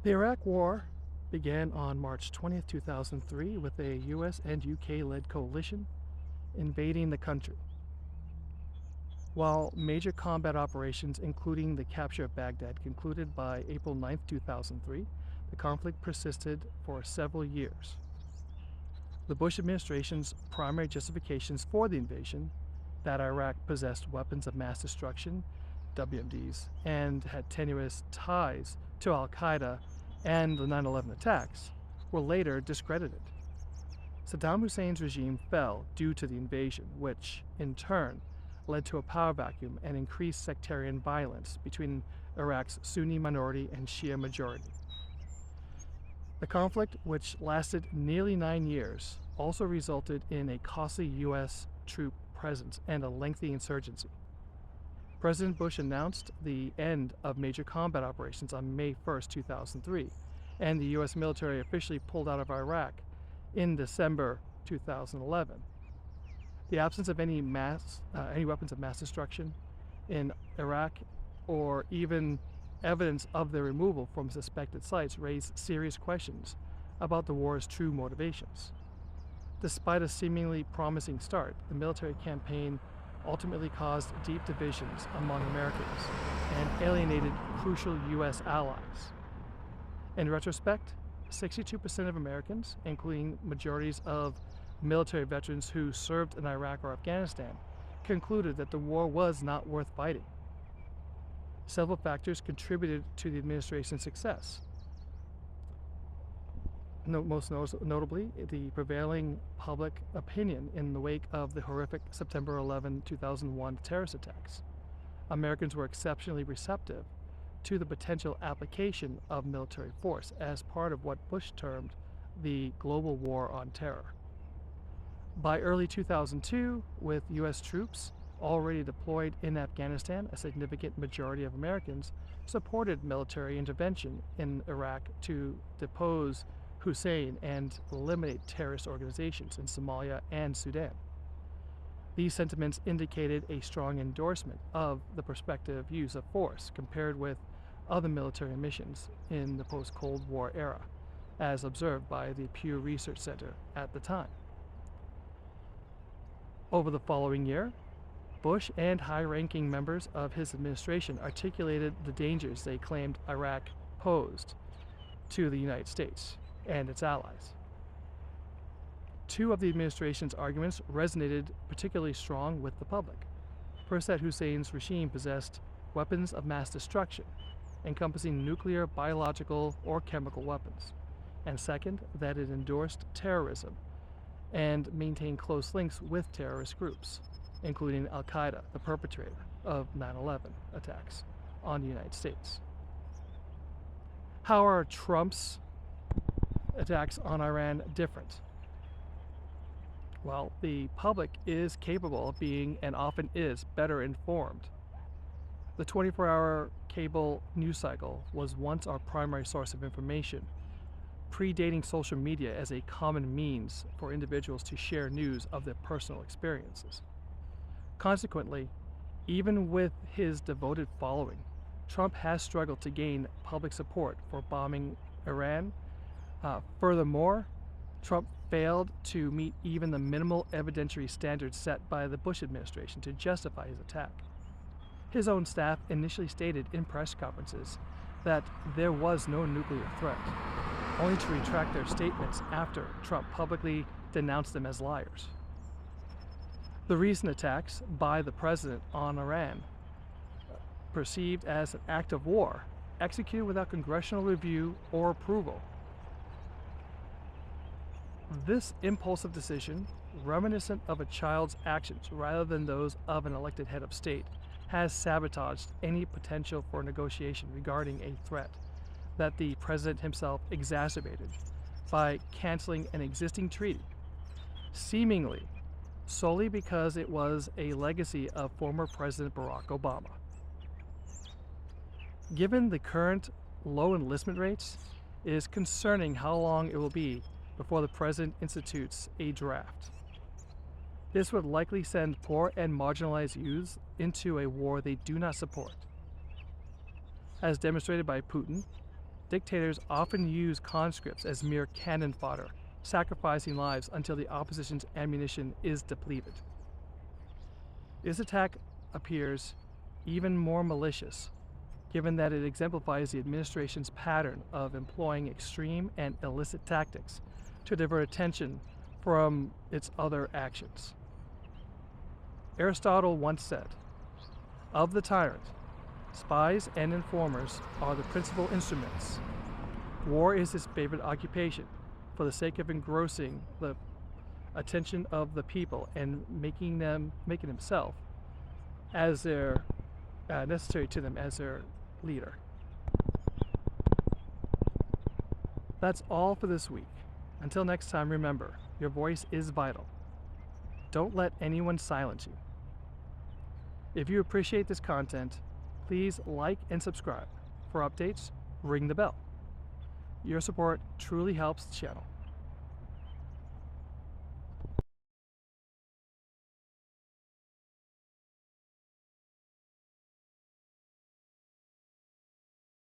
The Iraq War began on March 20th, 2003, with a US and UK led coalition invading the country. While major combat operations, including the capture of Baghdad, concluded by April 9th, 2003, the conflict persisted for several years. The Bush administration's primary justifications for the invasion, that Iraq possessed weapons of mass destruction, WMDs, and had tenuous ties to Al Qaeda and the 9/11 attacks, were later discredited. Saddam Hussein's regime fell due to the invasion, which, in turn, led to a power vacuum and increased sectarian violence between Iraq's Sunni minority and Shia majority. The conflict, which lasted nearly 9 years, also resulted in a costly U.S. troop presence and a lengthy insurgency. President Bush announced the end of major combat operations on May 1st, 2003, and the U.S. military officially pulled out of Iraq in December 2011. The absence of any weapons of mass destruction in Iraq, or even evidence of their removal from suspected sites, raised serious questions about the war's true motivations. Despite a seemingly promising start, the military campaign ultimately caused deep divisions among Americans and alienated crucial U.S. allies. In retrospect, 62% of Americans, including majorities of military veterans who served in Iraq or Afghanistan, concluded that the war was not worth fighting. Several factors contributed to the administration's success. Most notably, the prevailing public opinion in the wake of the horrific September 11, 2001 terrorist attacks. Americans were exceptionally receptive to the potential application of military force as part of what Bush termed the global war on terror. By early 2002, with U.S. troops already deployed in Afghanistan, a significant majority of Americans supported military intervention in Iraq to depose Hussein and eliminate terrorist organizations in Somalia and Sudan. These sentiments indicated a strong endorsement of the prospective use of force compared with other military missions in the post-Cold War era, as observed by the Pew Research Center at the time. Over the following year, Bush and high-ranking members of his administration articulated the dangers they claimed Iraq posed to the United States and its allies. Two of the administration's arguments resonated particularly strong with the public. First, that Hussein's regime possessed weapons of mass destruction, encompassing nuclear, biological, or chemical weapons. And second, that it endorsed terrorism and maintained close links with terrorist groups, including Al Qaeda, the perpetrator of 9/11 attacks on the United States. How are Trump's attacks on Iran different? Well, the public is capable of being, and often is, better informed. The 24-hour cable news cycle was once our primary source of information, predating social media as a common means for individuals to share news of their personal experiences. Consequently, even with his devoted following, Trump has struggled to gain public support for bombing Iran. Furthermore, Trump failed to meet even the minimal evidentiary standards set by the Bush administration to justify his attack. His own staff initially stated in press conferences that there was no nuclear threat, only to retract their statements after Trump publicly denounced them as liars. The recent attacks by the president on Iran, perceived as an act of war, executed without congressional review or approval. This impulsive decision, reminiscent of a child's actions rather than those of an elected head of state, has sabotaged any potential for negotiation regarding a threat that the president himself exacerbated by canceling an existing treaty, seemingly solely because it was a legacy of former President Barack Obama. Given the current low enlistment rates, it is concerning how long it will be before the president institutes a draft. This would likely send poor and marginalized youths into a war they do not support. As demonstrated by Putin, Dictators often use conscripts as mere cannon fodder, sacrificing lives until the opposition's ammunition is depleted. This attack appears even more malicious, given that it exemplifies the administration's pattern of employing extreme and illicit tactics to divert attention from its other actions. Aristotle once said, "Of the tyrant, spies and informers are the principal instruments. War is his favorite occupation, for the sake of engrossing the attention of the people and making himself as their necessary to them as their leader." That's all for this week. Until next time, remember, your voice is vital. Don't let anyone silence you. If you appreciate this content, please like and subscribe. For updates, ring the bell. Your support truly helps the channel.